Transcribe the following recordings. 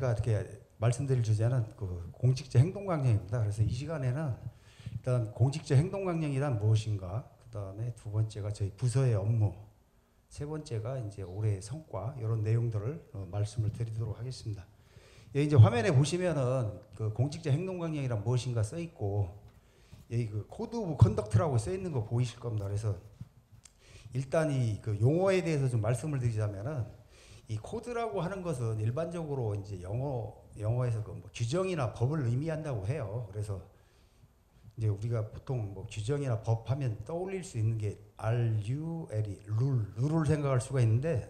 제가 이렇게 말씀드릴 주제는 그 공직자 행동강령입니다. 그래서 이 시간에는 일단 공직자 행동강령이란 무엇인가, 그 다음에 두 번째가 저희 부서의 업무, 세 번째가 이제 올해의 성과, 이런 내용들을 말씀을 드리도록 하겠습니다. 여기 이제 화면에 보시면은 그 공직자 행동강령이란 무엇인가 써 있고, 여기 그 코드 오브 컨덕트라고 써 있는 거 보이실 겁니다. 그래서 일단 이 그 용어에 대해서 좀 말씀을 드리자면은, 이 코드라고 하는 것은 일반적으로 이제 영어에서 그 뭐 규정이나 법을 의미한다고 해요. 그래서 이제 우리가 보통 뭐 규정이나 법 하면 떠올릴 수 있는 게 RUL이 룰을 생각할 수가 있는데,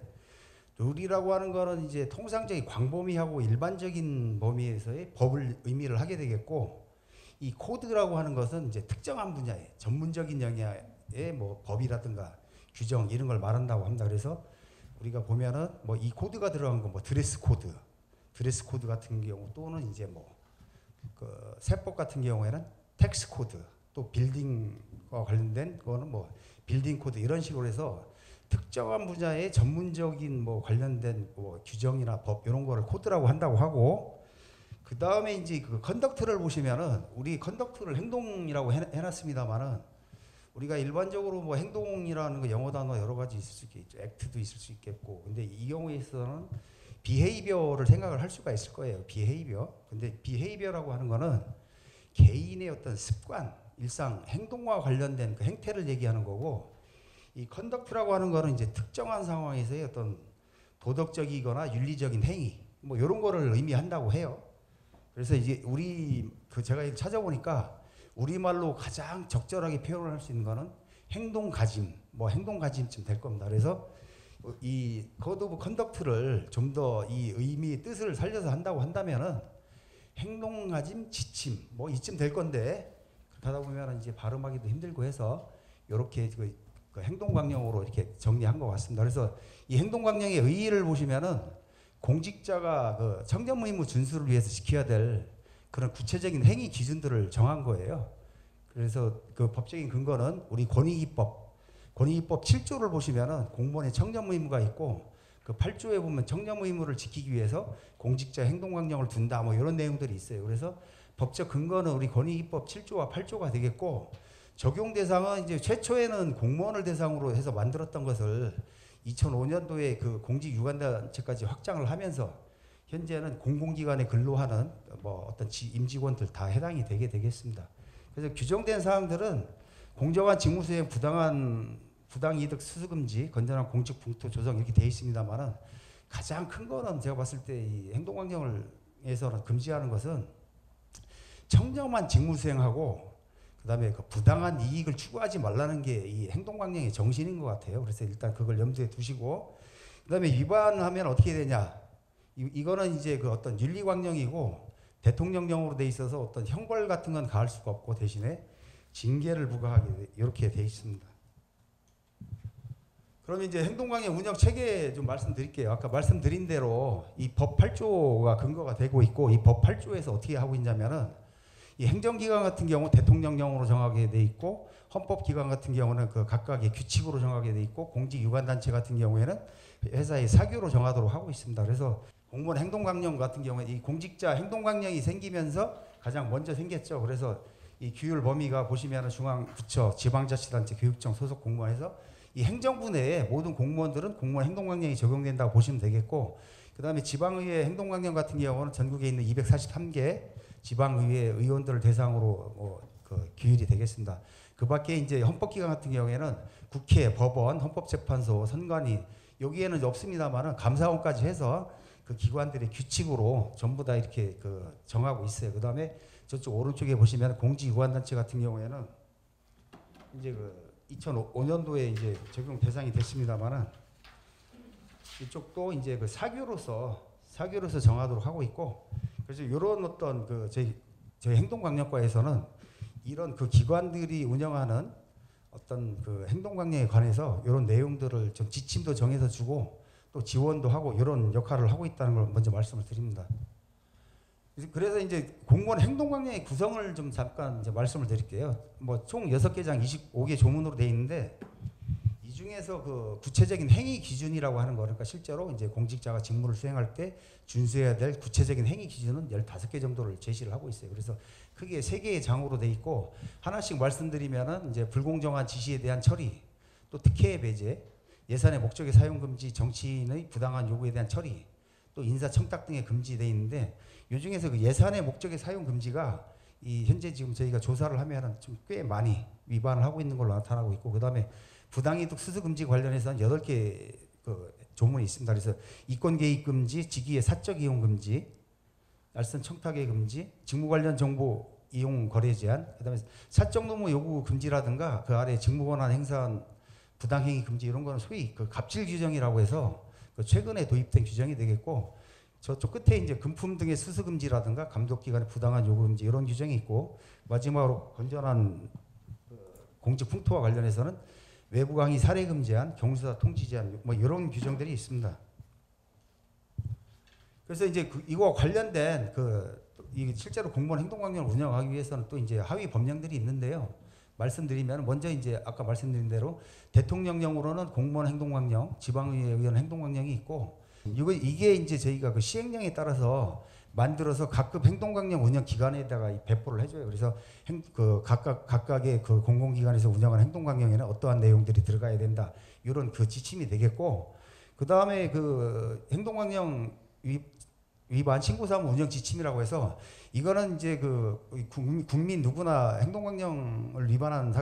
룰이라고 하는 거는 이제 통상적인 광범위하고 일반적인 범위에서의 법을 의미를 하게 되겠고, 이 코드라고 하는 것은 이제 특정한 분야의 전문적인 영역의 뭐 법이라든가 규정 이런 걸 말한다고 합니다. 그래서 우리가 보면은 뭐 이 코드가 들어간 거 뭐 드레스 코드 같은 경우, 또는 이제 뭐 그 세법 같은 경우에는 텍스 코드, 또 빌딩과 관련된 거는 뭐 빌딩 코드, 이런 식으로 해서 특정한 분야의 전문적인 뭐 관련된 뭐 규정이나 법 이런 거를 코드라고 한다고 하고, 그 다음에 이제 그 컨덕트를 보시면은, 우리 컨덕트를 행동이라고 해놨습니다만은, 우리가 일반적으로 뭐 행동이라는 거 영어 단어 여러 가지 있을 수 있겠죠. 액트도 있을 수 있겠고, 근데 이 경우에 있어서는 비헤이비어를 생각을 할 수가 있을 거예요. 비헤이비어. 근데 비헤이비어라고 하는 거는 개인의 어떤 습관, 일상 행동과 관련된 그 행태를 얘기하는 거고, 이 컨덕트라고 하는 거는 이제 특정한 상황에서의 어떤 도덕적이거나 윤리적인 행위, 뭐 이런 거를 의미한다고 해요. 그래서 이제 우리 그 제가 찾아보니까 우리말로 가장 적절하게 표현을 할 수 있는 거는 행동가짐, 뭐 행동가짐쯤 될 겁니다. 그래서 이 코드 오브 컨덕트를 좀 더 이 의미, 뜻을 살려서 한다고 한다면은 행동가짐, 지침, 뭐 이쯤 될 건데, 그러다 보면 이제 발음하기도 힘들고 해서 이렇게 그 행동강령으로 이렇게 정리한 것 같습니다. 그래서 이 행동강령의 의의를 보시면은, 공직자가 그 청렴 의무 준수를 위해서 지켜야 될 그런 구체적인 행위 기준들을 정한 거예요. 그래서 그 법적인 근거는 우리 권익위법 7조를 보시면은 공무원의 청렴 의무가 있고, 그 8조에 보면 청렴 의무를 지키기 위해서 공직자 행동강령을 둔다, 뭐 이런 내용들이 있어요. 그래서 법적 근거는 우리 권익위법 7조와 8조가 되겠고, 적용 대상은 이제 최초에는 공무원을 대상으로 해서 만들었던 것을 2005년도에 그 공직 유관단체까지 확장을 하면서 현재는 공공기관에 근로하는 뭐 어떤 임직원들 다 해당이 되게 되겠습니다. 그래서 규정된 사항들은 공정한 직무수행, 부당이득 수수금지, 건전한 공직 풍토 조성 이렇게 되어 있습니다만은, 가장 큰 거는 제가 봤을 때 이 행동강령에서는 금지하는 것은 청렴한 직무수행하고, 그다음에 그 부당한 이익을 추구하지 말라는 게 이 행동강령의 정신인 것 같아요. 그래서 일단 그걸 염두에 두시고, 그다음에 위반하면 어떻게 되냐? 이거는 이제 그 어떤 윤리강령이고 대통령령으로 돼 있어서 어떤 형벌 같은 건 가할 수가 없고, 대신에 징계를 부과하게 이렇게 돼 있습니다. 그럼 이제 행동강령 운영 체계 좀 말씀드릴게요. 아까 말씀드린 대로 이 법 8조가 근거가 되고 있고, 이 법 8조에서 어떻게 하고 있냐면은, 이 행정기관 같은 경우 대통령령으로 정하게 돼 있고, 헌법기관 같은 경우는 그 각각의 규칙으로 정하게 돼 있고, 공직유관단체 같은 경우에는 회사의 사규로 정하도록 하고 있습니다. 그래서 공무원 행동강령 같은 경우에 이 공직자 행동강령이 생기면서 가장 먼저 생겼죠. 그래서 이 규율 범위가 보시면 중앙부처, 지방자치단체, 교육청 소속 공무원에서 이 행정부 내에 모든 공무원들은 공무원 행동강령이 적용된다고 보시면 되겠고, 그 다음에 지방의회 행동강령 같은 경우는 전국에 있는 243개 지방의회 의원들을 대상으로 그 규율이 되겠습니다. 그 밖에 이제 헌법기관 같은 경우에는 국회, 법원, 헌법재판소, 선관위, 여기에는 없습니다만은 감사원까지 해서 그 기관들의 규칙으로 전부 다 이렇게 그 정하고 있어요. 그 다음에 저쪽 오른쪽에 보시면 공직유관단체 같은 경우에는 이제 그 2005년도에 이제 적용 대상이 됐습니다만은, 이쪽도 이제 그 사규로서 정하도록 하고 있고, 그래서 이런 어떤 그 저희 행동강령과에서는 이런 그 기관들이 운영하는 어떤 그 행동강령에 관해서 이런 내용들을 좀 지침도 정해서 주고, 또 지원도 하고 이런 역할을 하고 있다는 걸 먼저 말씀을 드립니다. 그래서 이제 공무원 행동강령의 구성을 좀 잠깐 이제 말씀을 드릴게요. 뭐 총 6개 장 25개 조문으로 되어 있는데, 이 중에서 그 구체적인 행위 기준이라고 하는 거, 그러니까 실제로 이제 공직자가 직무를 수행할 때 준수해야 될 구체적인 행위 기준은 15개 정도를 제시를 하고 있어요. 그래서 크게 3개의 장으로 돼 있고, 하나씩 말씀드리면은 이제 불공정한 지시에 대한 처리, 또 특혜 배제, 예산의 목적의 사용 금지, 정치인의 부당한 요구에 대한 처리, 또 인사 청탁 등에 금지돼 있는데, 이 중에서 그 예산의 목적의 사용 금지가 이 현재 지금 저희가 조사를 하면은 좀 꽤 많이 위반을 하고 있는 걸로 나타나고 있고, 그다음에 부당이득 수수 금지 관련해서는 8개 그 조문이 있습니다. 그래서 이권 개입 금지, 직위의 사적 이용 금지, 알선 청탁의 금지, 직무 관련 정보 이용 거래 제한, 그다음에 사적 노무 요구 금지라든가 그 아래 직무 권한 행사한 부당 행위 금지, 이런 거는 소위 그 갑질 규정이라고 해서 그 최근에 도입된 규정이 되겠고, 저쪽 끝에 이제 금품 등의 수수 금지라든가 감독 기관의 부당한 요구 금지, 이런 규정이 있고, 마지막으로 건전한 공직 풍토와 관련해서는 외부 강의 사례 금지안, 경수사 통지 제한, 뭐 이런 규정들이 있습니다. 그래서 이제 이거와 관련된 이 실제로 공무원 행동강령을 운영하기 위해서는 또 이제 하위 법령들이 있는데요. 말씀드리면 먼저 이제 아까 말씀드린 대로 대통령령으로는 공무원 행동강령, 지방의회 의원 행동강령이 있고, 이게 이제 저희가 그 시행령에 따라서 만들어서 각급 행동강령 운영 기관에다가 배포를 해줘요. 그래서 각각의 그 공공기관에서 운영하는 행동강령에는 어떠한 내용들이 들어가야 된다, 이런 그 지침이 되겠고, 그 다음에 그 행동강령 위반 신고사무 운영 지침이라고 해서, 이거는 이제 그 국민 누구나 행동강령을 위반한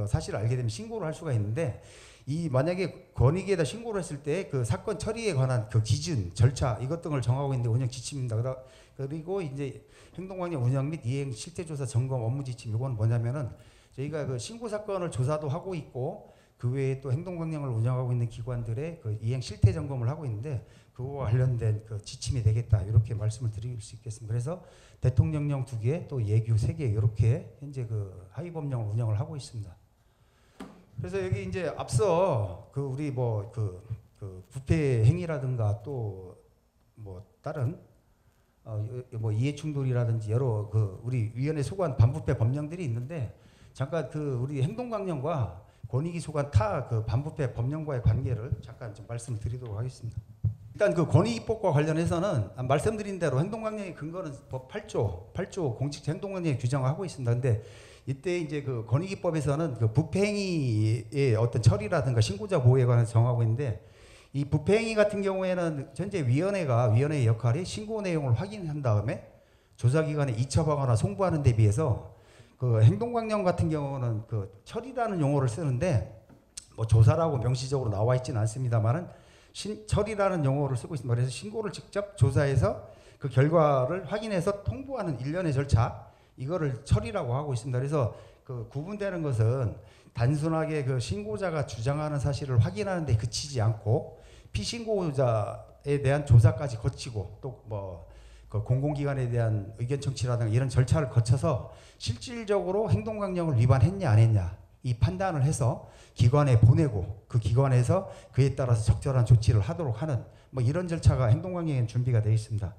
사실을 알게 되면 신고를 할 수가 있는데, 이 만약에 권익위에다 신고를 했을 때 그 사건 처리에 관한 그 기준, 절차, 이것 등을 정하고 있는데 운영 지침입니다. 그리고 이제 행동강령 운영 및 이행 실태조사 점검 업무 지침, 이건 뭐냐면은 저희가 그 신고 사건을 조사도 하고 있고, 그 외에 또 행동강령을 운영하고 있는 기관들의 그 이행 실태 점검을 하고 있는데, 그거와 관련된 그 지침이 되겠다, 이렇게 말씀을 드릴 수 있겠습니다. 그래서 대통령령 2개, 또 예규 3개, 이렇게 현재 그 하위 법령을 운영을 하고 있습니다. 그래서 여기 이제 앞서 그 우리 그 부패 행위라든가 또 뭐 다른 뭐 이해 충돌이라든지 여러 그 우리 위원회 소관 반부패 법령들이 있는데, 잠깐 그 우리 행동강령과 권익위 소관 타 그 반부패 법령과의 관계를 잠깐 좀 말씀을 드리도록 하겠습니다. 일단 그 권익위법과 관련해서는 말씀드린 대로 행동강령의 근거는 법 8조 공직자 행동강령에 규정하고 있습니다. 근데 이때 이제 그 권익위법에서는 그 부패행위의 어떤 처리라든가 신고자 보호에 관해서 정하고 있는데, 이 부패행위 같은 경우에는 현재 위원회의 역할이 신고 내용을 확인한 다음에 조사기관에 이첩하거나 송부하는 데 비해서, 그 행동강령 같은 경우는 그 처리라는 용어를 쓰는데, 뭐 조사라고 명시적으로 나와 있지는 않습니다만은 처리라는 용어를 쓰고 있습니다. 그래서 신고를 직접 조사해서 그 결과를 확인해서 통보하는 일련의 절차, 이거를 처리라고 하고 있습니다. 그래서 그 구분되는 것은 단순하게 그 신고자가 주장하는 사실을 확인하는 데 그치지 않고, 피신고자에 대한 조사까지 거치고, 또 뭐 그 공공기관에 대한 의견 청취라든가 이런 절차를 거쳐서 실질적으로 행동강령을 위반했냐 안 했냐, 이 판단을 해서 기관에 보내고, 그 기관에서 그에 따라서 적절한 조치를 하도록 하는 뭐 이런 절차가 행동강령에 준비가 되어 있습니다.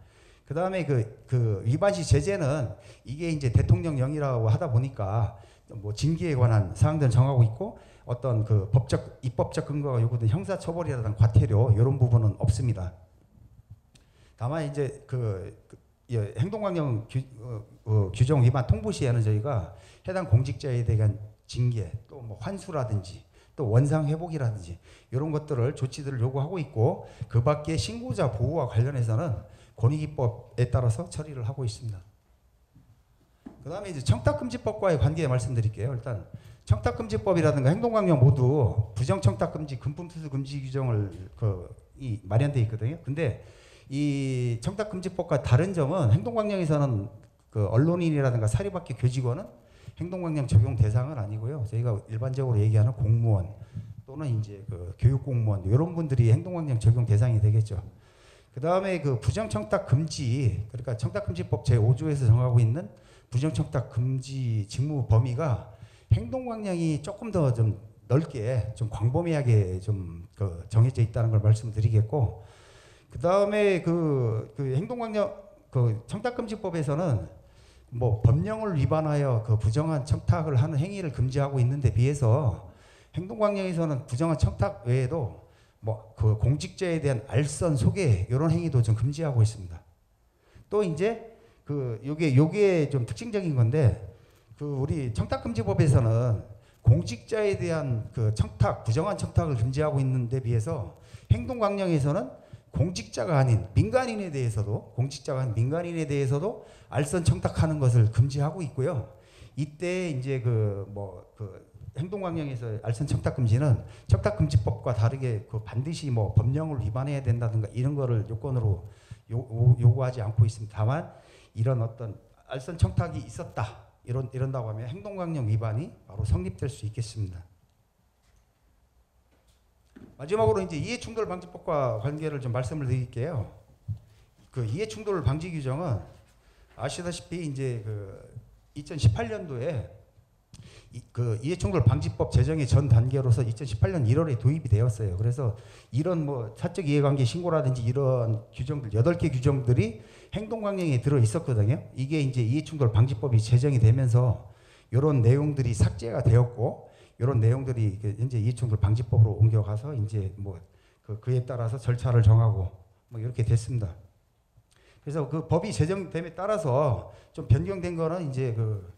그 다음에 그 위반 시 제재는 이게 이제 대통령령이라고 하다 보니까 뭐 징계에 관한 사항들을 정하고 있고, 어떤 그 입법적 근거가 요구된 형사처벌이라든가 과태료, 이런 부분은 없습니다. 다만 이제 행동강령 규정 위반 통보 시에는 저희가 해당 공직자에 대한 징계, 또 뭐 환수라든지 또 원상 회복이라든지 이런 것들을 조치들을 요구하고 있고, 그 밖에 신고자 보호와 관련해서는 권익위법에 따라서 처리를 하고 있습니다. 그 다음에 이제 청탁금지법과의 관계 말씀드릴게요. 일단 청탁금지법이라든가 행동강령 모두 부정청탁금지, 금품수수 금지 규정을 마련되어 있거든요. 근데 이 청탁금지법과 다른 점은, 행동강령에서는 그 언론인이라든가 사립학교 교직원은 행동강령 적용 대상은 아니고요. 저희가 일반적으로 얘기하는 공무원 또는 이제 그 교육공무원, 이런 분들이 행동강령 적용 대상이 되겠죠. 그 다음에 그 부정청탁금지, 그러니까 청탁금지법 제5조에서 정하고 있는 부정청탁금지 직무 범위가 행동강령이 조금 더 좀 넓게, 좀 광범위하게 좀 정해져 있다는 걸 말씀드리겠고, 그 다음에 그 행동강령 청탁금지법에서는 뭐 법령을 위반하여 그 부정한 청탁을 하는 행위를 금지하고 있는데 비해서, 행동강령에서는 부정한 청탁 외에도 뭐 그 공직자에 대한 알선 소개 이런 행위도 좀 금지하고 있습니다. 또 이제 그 요게 좀 특징적인 건데 그 우리 청탁금지법에서는 공직자에 대한 그 청탁, 부정한 청탁을 금지하고 있는데 비해서 행동강령에서는 공직자가 아닌 민간인에 대해서도 알선 청탁하는 것을 금지하고 있고요. 이때 이제 그 행동강령에서 알선 청탁 금지는 청탁금지법과 다르게 그 반드시 뭐 법령을 위반해야 된다든가 이런 거를 요건으로 요구하지 않고 있습니다. 다만 이런 어떤 알선 청탁이 있었다 이런다고 하면 행동강령 위반이 바로 성립될 수 있겠습니다. 마지막으로 이제 이해충돌방지법과 관계를 좀 말씀을 드릴게요. 그 이해충돌 방지 규정은 아시다시피 이제 그 2018년도에 그 이해충돌 방지법 제정의 전 단계로서 2018년 1월에 도입이 되었어요. 그래서 이런 뭐 사적 이해관계 신고라든지 이런 규정들 8개 규정들이 행동강령에 들어 있었거든요. 이게 이제 이해충돌 방지법이 제정이 되면서 이런 내용들이 삭제가 되었고 이런 내용들이 현재 이해충돌 방지법으로 옮겨가서 이제 뭐 그에 따라서 절차를 정하고 뭐 이렇게 됐습니다. 그래서 그 법이 제정됨에 따라서 좀 변경된 거는 이제 그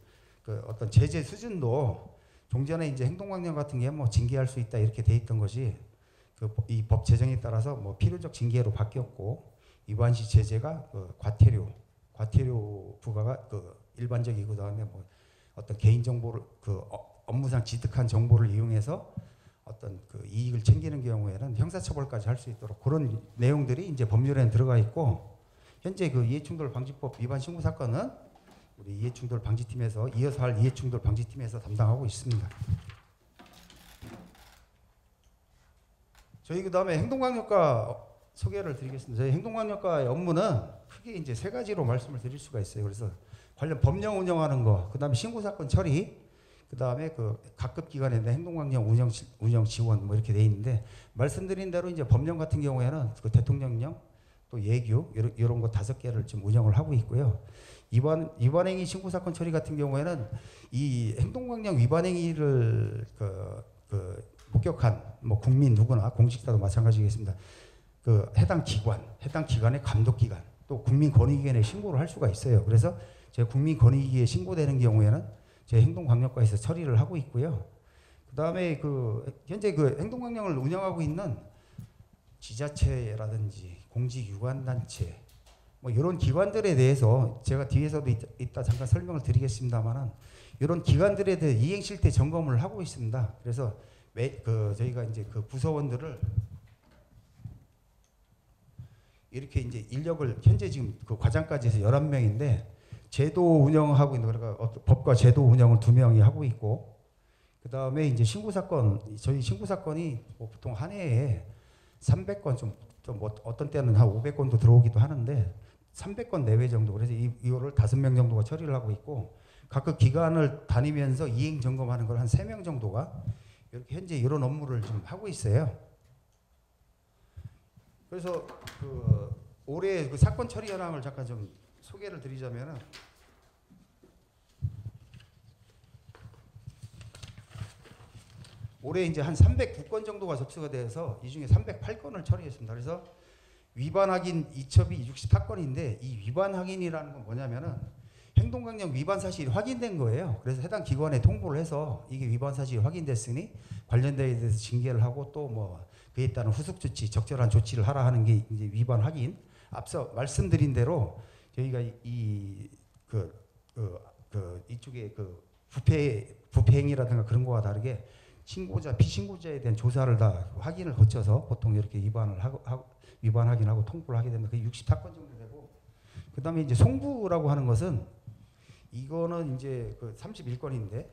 어떤 제재 수준도 종전에 이제 행동강령 같은 게 뭐 징계할 수 있다 이렇게 돼 있던 것이 이 법 제정에 따라서 뭐 필요적 징계로 바뀌었고 위반 시 제재가 그 과태료 부과가 그 일반적이고 그다음에 뭐 어떤 개인 정보를 그 업무상 취득한 정보를 이용해서 어떤 그 이익을 챙기는 경우에는 형사처벌까지 할 수 있도록 그런 내용들이 이제 법률에는 들어가 있고 현재 그 이해충돌 방지법 위반 신고 사건은 우리 이해충돌 방지팀에서 이어서 할 이해충돌 방지팀에서 담당하고 있습니다. 저희 그다음에 행동강력과 소개를 드리겠습니다. 저희 행동강력과의 업무는 크게 이제 3가지로 말씀을 드릴 수가 있어요. 그래서 관련 법령 운영하는 거, 그다음에 신고 사건 처리, 그다음에 그 각급 기관에 대한 행동강령 운영 지원 뭐 이렇게 돼 있는데 말씀드린 대로 이제 법령 같은 경우에는 그 대통령령 또 예규 이런 거 5개를 지금 운영을 하고 있고요. 위반행위 신고 사건 처리 같은 경우에는 이 행동강령 위반행위를 목격한 뭐 국민 누구나 공직자도 마찬가지겠습니다. 그 해당 기관의 감독기관 또 국민권익위원회에 신고를 할 수가 있어요. 그래서 제 국민권익위에 신고되는 경우에는 제 행동강력과에서 처리를 하고 있고요. 그다음에 그 현재 그 행동강령을 운영하고 있는 지자체라든지 공직유관단체 뭐 이런 기관들에 대해서 제가 뒤에서도 이따 잠깐 설명을 드리겠습니다만은 이런 기관들에 대해 이행 실태 점검을 하고 있습니다. 그래서 저희가 이제 그 부서원들을 이렇게 이제 인력을 현재 지금 그 과장까지 해서 11명인데 제도 운영하고 있는 그러니까 법과 제도 운영을 2명이 하고 있고 그다음에 이제 신고 사건 저희 신고 사건이 뭐 보통 한 해에 300건 좀 뭐 어떤 때는 한 500건도 들어오기도 하는데 300건 내외 정도 그래서 이거를 5명 정도가 처리를 하고 있고 각각 기관을 다니면서 이행 점검하는 걸 한 3명 정도가 이렇게 현재 이런 업무를 좀 하고 있어요. 그래서 그 올해 그 사건 처리 현황을 잠깐 좀 소개를 드리자면은 올해 이제 한 309건 정도가 접수가 돼서 이 중에 308건을 처리했습니다. 그래서 위반 확인 이첩이 64건인데 이 위반 확인이라는 건 뭐냐면은 행동강령 위반 사실이 확인된 거예요. 그래서 해당 기관에 통보를 해서 이게 위반 사실이 확인됐으니 관련 데에 대해서 징계를 하고 또 뭐 그에 따른 후속 조치, 적절한 조치를 하라 하는 게 이제 위반 확인. 앞서 말씀드린 대로 저희가 이쪽에 그 부패 행위라든가 그런 거와 다르게 신고자, 피신고자에 대한 조사를 다 확인을 거쳐서 보통 이렇게 위반 확인하고 통보를 하게 됩니다. 그게 64건 정도 되고, 그 다음에 이제 송부라고 하는 것은 이거는 이제 그 31건인데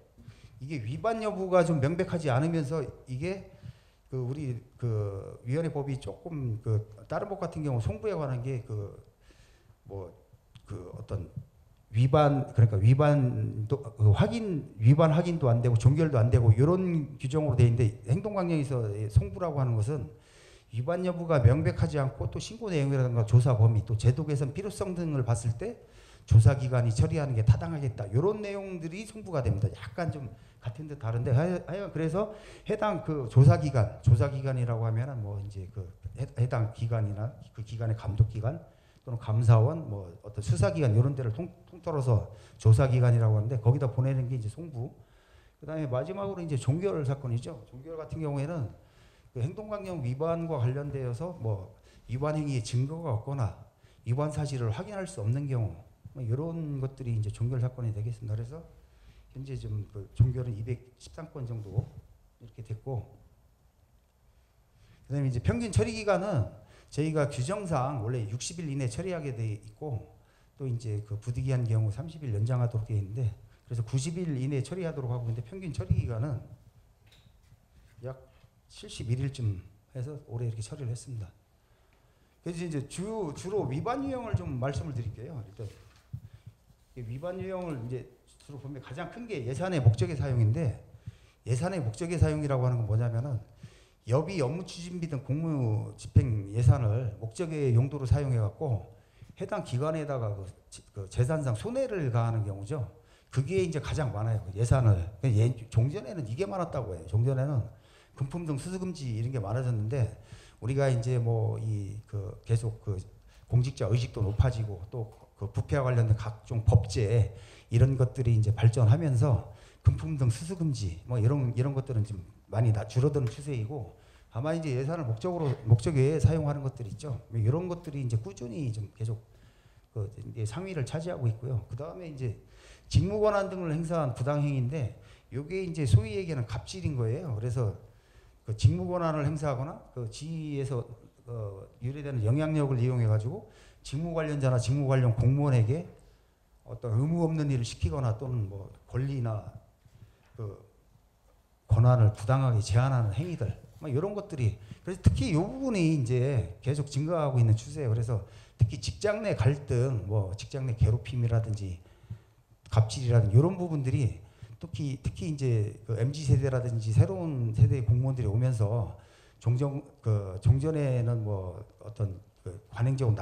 이게 위반 여부가 좀 명백하지 않으면서 이게 그 우리 그 위원회 법이 조금 그 다른 법 같은 경우 송부에 관한 게 어떤 위반 그러니까 위반도 위반 확인도 안 되고 종결도 안 되고 이런 규정으로 돼 있는데 행동강령에서 송부라고 하는 것은 위반 여부가 명백하지 않고 또 신고 내용이라든가 조사 범위 또 제도 개선 필요성 등을 봤을 때 조사 기관이 처리하는 게 타당하겠다. 이런 내용들이 송부가 됩니다. 약간 좀 같은 듯 다른데 하여간 그래서 해당 그 조사 기관이라고 하면은 뭐 이제 그 해당 기관이나 그 기관의 감독 기관 또는 감사원 뭐 어떤 수사 기관 이런 데를 통틀어서 조사 기관이라고 하는데 거기다 보내는 게 이제 송부. 그다음에 마지막으로 이제 종결 사건이죠. 종결 같은 경우에는 그 행동강령 위반과 관련되어서 뭐 위반 행위의 증거가 없거나 위반 사실을 확인할 수 없는 경우 뭐 이런 것들이 이제 종결 사건이 되겠습니다. 그래서 현재 좀 그 종결은 213건 정도 이렇게 됐고, 그다음에 이제 평균 처리 기간은 저희가 규정상 원래 60일 이내 처리하게 돼 있고 또 이제 그 부득이한 경우 30일 연장하도록 되어 있는데 그래서 90일 이내 처리하도록 하고 있는데 평균 처리 기간은 약 71일쯤 해서 올해 이렇게 처리를 했습니다. 그래서 이제 주로 위반 유형을 좀 말씀을 드릴게요. 일단 위반 유형을 이제 주로 보면 가장 큰 게 예산의 목적의 사용인데 예산의 목적의 사용이라고 하는 건 뭐냐면은 여비 업무 추진비 등 공무 집행 예산을 목적의 용도로 사용해 갖고 해당 기관에다가 그 재산상 손해를 가하는 경우죠. 그게 이제 가장 많아요. 예산을. 종전에는 이게 많았다고 해요. 종전에는 금품 등 수수금지 이런 게 많아졌는데 우리가 이제 뭐 이 그 계속 그 공직자 의식도 높아지고 또 그 부패와 관련된 각종 법제 이런 것들이 이제 발전하면서 금품 등 수수금지 뭐 이런 것들은 좀 많이 줄어드는 추세이고 다만 이제 예산을 목적 외에 사용하는 것들이 있죠. 이런 것들이 이제 꾸준히 좀 계속 그 이제 상위를 차지하고 있고요. 그 다음에 이제 직무 권한 등을 행사한 부당행위인데 이게 이제 소위 얘기하는 갑질인 거예요. 그래서 그 직무 권한을 행사하거나 그 지위에서 유래되는 영향력을 이용해 가지고 직무 관련자나 직무 관련 공무원에게 어떤 의무 없는 일을 시키거나 또는 뭐 권리나 그 권한을 부당하게 제한하는 행위들 뭐 이런 것들이 그래서 특히 이 부분이 이제 계속 증가하고 있는 추세예요. 그래서 특히 직장 내 갈등, 뭐 직장 내 괴롭힘이라든지 갑질이라든지 이런 부분들이 특히 이제 그 MZ 세대라든지 새로운 세대의 공무원들이 오면서 종전에는 뭐 어떤 그 관행적으로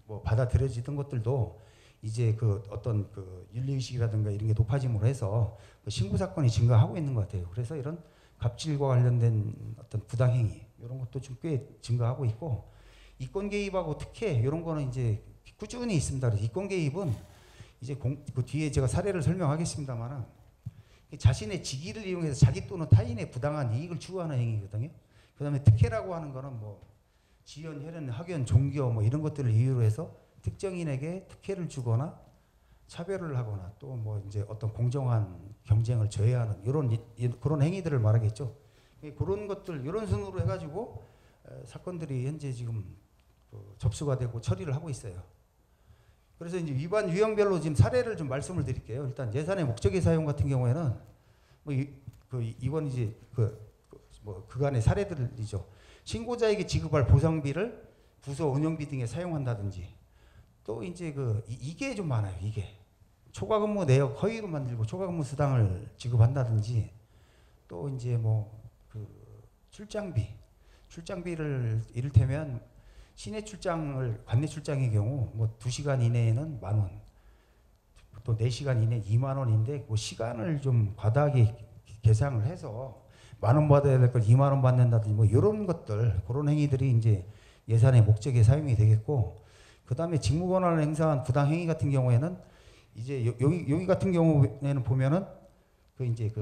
뭐 받아들여지던 것들도 이제 그 어떤 그 윤리의식이라든가 이런 게 높아짐으로 해서 그 신고 사건이 증가하고 있는 것 같아요. 그래서 이런 갑질과 관련된 어떤 부당행위 이런 것도 좀 꽤 증가하고 있고 이권 개입하고 특혜 이런 거는 이제 꾸준히 있습니다. 그래서 이권 개입은 이제 그 뒤에 제가 사례를 설명하겠습니다만은 자신의 직위를 이용해서 자기 또는 타인의 부당한 이익을 추구하는 행위거든요. 그다음에 특혜라고 하는 거는 뭐 지연, 혈연, 학연, 종교 뭐 이런 것들을 이유로 해서 특정인에게 특혜를 주거나 차별을 하거나 또 뭐 이제 어떤 공정한 경쟁을 저해하는 그런 행위들을 말하겠죠. 그런 것들 이런 순으로 해가지고 사건들이 현재 지금 접수가 되고 처리를 하고 있어요. 그래서 이제 위반 유형별로 지금 사례를 좀 말씀을 드릴게요. 일단 예산의 목적의 사용 같은 경우에는 이건 이제 그간의 사례들이죠. 신고자에게 지급할 보상비를 부서 운영비 등에 사용한다든지 또 이제 이게 좀 많아요. 이게 초과 근무 내역 허위로 만들고 초과 근무 수당을 지급한다든지 또 이제 출장비를 이를테면 시내 출장을 관내 출장의 경우 뭐 2시간 이내에는 10,000원 또 4시간 이내 20,000원인데 그 시간을 좀 과다하게 계상을 해서 10,000원 받아야 될 걸 20,000원 받는다든지 뭐 이런 것들 그런 행위들이 이제 예산의 목적에 사용이 되겠고 그다음에 직무 권한을 행사한 부당 행위 같은 경우에는 이제 여기 같은 경우에는 보면은 이제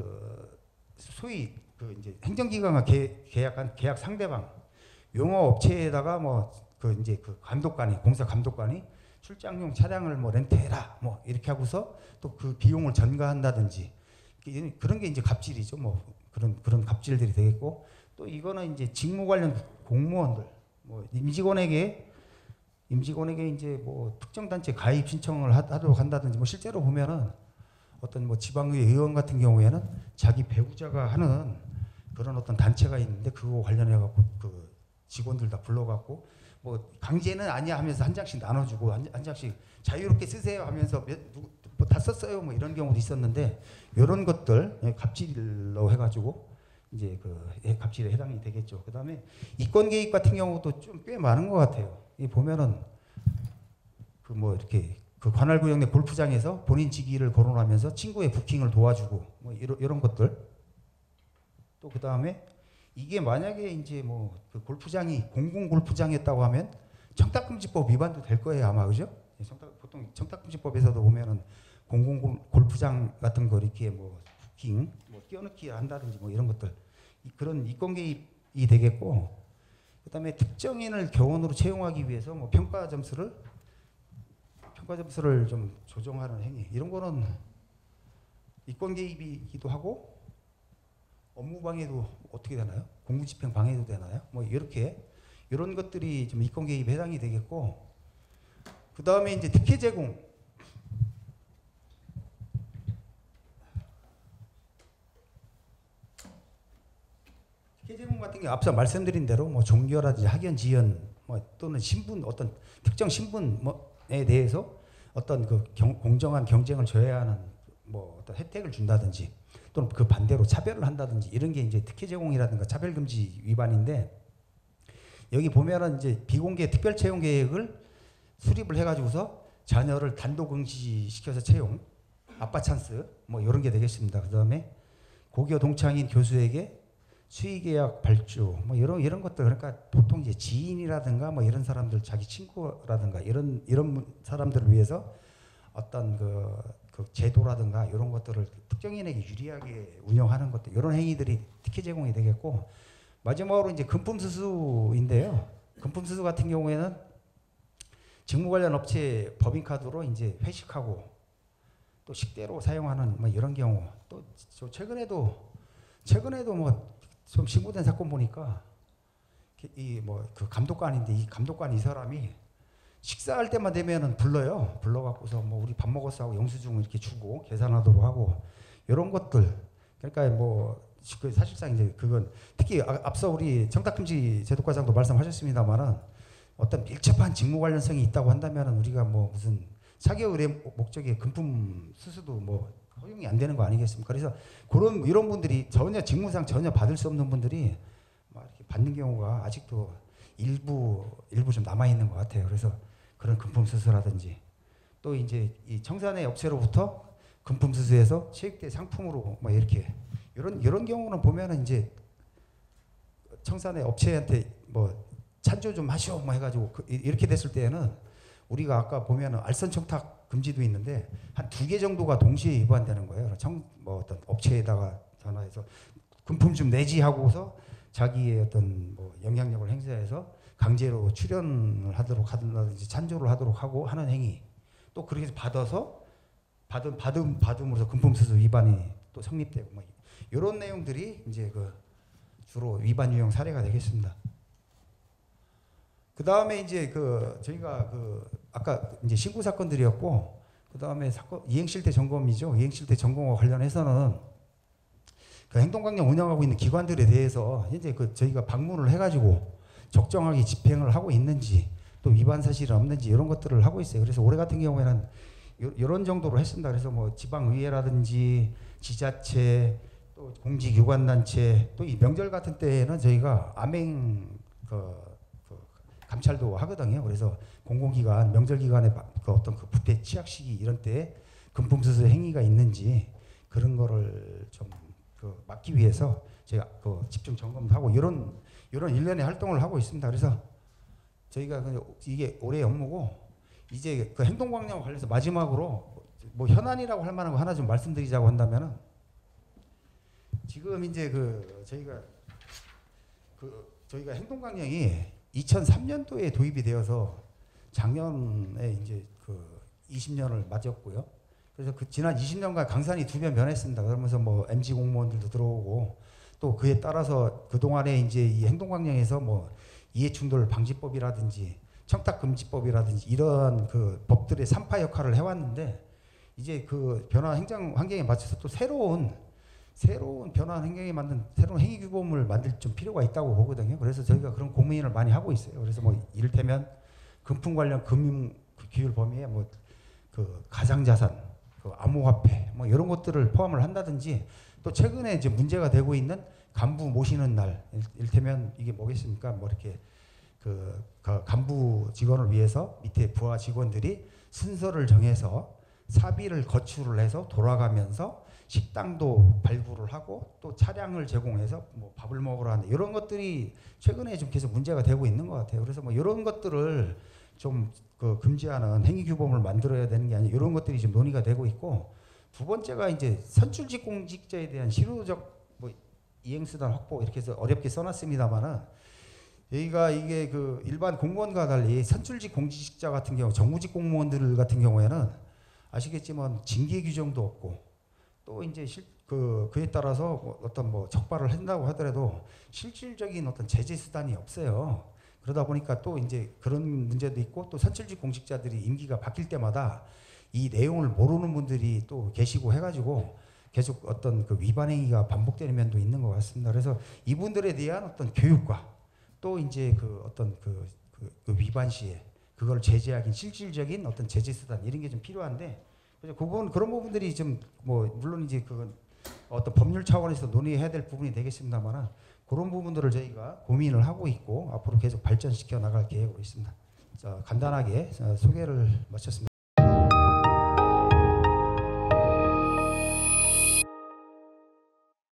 소위 이제 행정기관과 계약 상대방 용어업체에다가 이제 감독관이 공사 감독관이 출장용 차량을 뭐 렌트해라 뭐 이렇게 하고서 또 그 비용을 전가한다든지 그런 게 이제 갑질이죠. 뭐 그런 갑질들이 되겠고 또 이거는 이제 직무 관련 공무원들 뭐 임직원에게 이제 뭐 특정 단체 가입 신청을 하도록 한다든지 뭐 실제로 보면은 어떤 뭐 지방의 의원 같은 경우에는 자기 배우자가 하는 그런 어떤 단체가 있는데 그거 관련해 갖고 그 직원들 다 불러갖고 뭐 강제는 아니야 하면서 한 장씩 나눠주고 한 장씩 자유롭게 쓰세요 하면서 뭐 다 썼어요 뭐 이런 경우도 있었는데 이런 것들 갑질로 해가지고 이제 갑질에 해당이 되겠죠. 그다음에 이권 개입 같은 경우도 좀 꽤 많은 것 같아요. 이 보면은 뭐 이렇게 그 관할구역 내 골프장에서 본인 직위를 거론하면서 친구의 부킹을 도와주고 뭐 이런 것들. 또 그 다음에 이게 만약에 이제 뭐 그 골프장이 공공 골프장이었다고 하면 청탁금지법 위반도 될 거예요 아마, 그죠? 보통 청탁금지법에서도 보면은 공공 골프장 같은 거 이렇게 뭐 부킹, 뭐 끼워넣기 한다든지 뭐 이런 것들, 그런 이권 개입이 되겠고, 그다음에 특정인을 교원으로 채용하기 위해서 뭐 평가 점수를 좀 조정하는 행위, 이런 거는 이권 개입이기도 하고 업무 방해도 어떻게 되나요? 공무집행 방해도 되나요? 뭐 이렇게 이런 것들이 좀 이권 개입에 해당이 되겠고, 그 다음에 이제 특혜 제공. 특혜 제공 같은 게 앞서 말씀드린 대로 뭐 종교라든지 학연, 지연, 뭐 또는 신분, 어떤 특정 신분에 대해서 어떤 그 공정한 경쟁을 저해하는 뭐 어떤 혜택을 준다든지, 또는 그 반대로 차별을 한다든지, 이런 게 이제 특혜 제공이라든가 차별금지 위반인데, 여기 보면은 이제 비공개 특별 채용 계획을 수립을 해가지고서 자녀를 단독 응시시켜서 채용, 아빠 찬스 뭐 이런 게 되겠습니다. 그 다음에 고교 동창인 교수에게 수의계약 발주 뭐 이런 것들, 그러니까 보통 이제 지인이라든가 뭐 이런 사람들, 자기 친구라든가 이런 사람들을 위해서 어떤 그 제도라든가 이런 것들을 특정인에게 유리하게 운영하는 것들, 이런 행위들이 특혜 제공이 되겠고, 마지막으로 이제 금품수수인데요. 금품수수 같은 경우에는 직무 관련 업체 법인카드로 이제 회식하고 또 식대로 사용하는 뭐 이런 경우, 또 최근에도 뭐 좀 신고된 사건 보니까 이 뭐 그 감독관인데, 이 감독관 이 사람이 식사할 때만 되면은 불러갖고서 뭐 우리 밥 먹었어 하고 영수증 이렇게 주고 계산하도록 하고 이런 것들. 그러니까 뭐 사실상 이제 그건 특히 앞서 우리 청탁금지 제도과장도 말씀하셨습니다만은 어떤 밀접한 직무 관련성이 있다고 한다면은 우리가 뭐 무슨 사교 의뢰 목적의 금품 수수도 뭐 허용이 안 되는 거 아니겠습니까? 그래서 이런 분들이 직무상 전혀 받을 수 없는 분들이 막 이렇게 받는 경우가 아직도 일부 좀 남아 있는 것 같아요. 그래서 그런 금품 수수라든지, 또 이제 이 청산의 업체로부터 금품 수수해서 체육대 상품으로 뭐 이렇게 이런 경우는 보면은 이제 청산의 업체한테 뭐 찬조 좀 하시오 뭐 해가지고 이렇게 됐을 때에는 우리가 아까 보면은 알선 청탁 금지도 있는데 한 2개 정도가 동시에 위반되는 거예요. 뭐 어떤 업체에다가 전화해서 금품 좀 내지 하고서 자기의 어떤 뭐 영향력을 행사해서 강제로 출연을 하도록 하든지 찬조를 하도록 하고 하는 행위, 또 그렇게 해서 받음으로써 금품 수수 위반이 또 성립되고 뭐 이런 내용들이 이제 그 주로 위반 유형 사례가 되겠습니다. 그 다음에 이제 저희가 아까 이제 신고 사건들이었고, 그 다음에 이행실태 점검이죠. 이행실태 점검과 관련해서는 그 행동강령 운영하고 있는 기관들에 대해서 현재 저희가 방문을 해가지고 적정하게 집행을 하고 있는지, 또 위반 사실이 없는지 이런 것들을 하고 있어요. 그래서 올해 같은 경우에는 이런 정도로 했습니다. 그래서 뭐 지방의회라든지 지자체, 또 공직유관단체, 또 이 명절 같은 때에는 저희가 암행 감찰도 하거든요. 그래서 공공기관, 명절기관의 어떤 부패 취약 시기 이런 때에 금품수수 행위가 있는지 그런 거를 좀 막기 위해서 제가 집중 점검도 하고 이런 일련의 활동을 하고 있습니다. 그래서 저희가 이게 올해 업무고, 이제 행동광령과 관련해서 마지막으로 뭐 현안이라고 할 만한 거 하나 좀 말씀드리자고 한다면은, 지금 이제 저희가 행동광령이 2003년도에 도입이 되어서 작년에 이제 20년을 맞았고요. 그래서 지난 20년간 강산이 2번 변했습니다. 그러면서 뭐 MG 공무원들도 들어오고, 또 그에 따라서 그동안에 이제 이 행동강령에서 뭐 이해충돌 방지법이라든지 청탁금지법이라든지 이런 법들의 산파 역할을 해왔는데, 이제 변화한 행정 환경에 맞춰서 또 새로운 변화한 행정에 맞는 새로운 행위규범을 만들 좀 필요가 있다고 보거든요. 그래서 저희가 그런 고민을 많이 하고 있어요. 그래서 뭐 이를테면 금품 관련 금융 규율 범위에 뭐 가상자산, 암호화폐 뭐 이런 것들을 포함을 한다든지, 또 최근에 이제 문제가 되고 있는 간부 모시는 날, 이를테면 이게 뭐겠습니까? 뭐 이렇게 간부 직원을 위해서 밑에 부하 직원들이 순서를 정해서 사비를 거출을 해서 돌아가면서 식당도 발굴을 하고 또 차량을 제공해서 뭐 밥을 먹으러 하는 이런 것들이 최근에 좀 계속 문제가 되고 있는 것 같아요. 그래서 뭐 이런 것들을 좀 금지하는 행위 규범을 만들어야 되는 게 아니라 이런 것들이 지금 논의가 되고 있고, 두 번째가 이제 선출직 공직자에 대한 실효적 뭐 이행수단 확보 이렇게 해서 어렵게 써놨습니다만은, 여기가 이게 일반 공무원과 달리 선출직 공직자 같은 경우, 정무직 공무원들 같은 경우에는 아시겠지만 징계 규정도 없고, 또 이제 그에 따라서 어떤 뭐 적발을 한다고 하더라도 실질적인 어떤 제재 수단이 없어요. 그러다 보니까 또 이제 그런 문제도 있고, 또 선출직 공직자들이 임기가 바뀔 때마다 이 내용을 모르는 분들이 또 계시고 해가지고 계속 어떤 위반 행위가 반복되는 면도 있는 것 같습니다. 그래서 이분들에 대한 어떤 교육과 또 이제 어떤 위반 시에 그걸 제재하기 실질적인 어떤 제재 수단 이런 게 좀 필요한데, 그래서 그런 부분들이 좀 뭐 물론 이제 그건 어떤 법률 차원에서 논의해야 될 부분이 되겠습니다만은, 그런 부분들을 저희가 고민을 하고 있고 앞으로 계속 발전시켜 나갈 계획으로 있습니다. 자, 간단하게 소개를 마쳤습니다.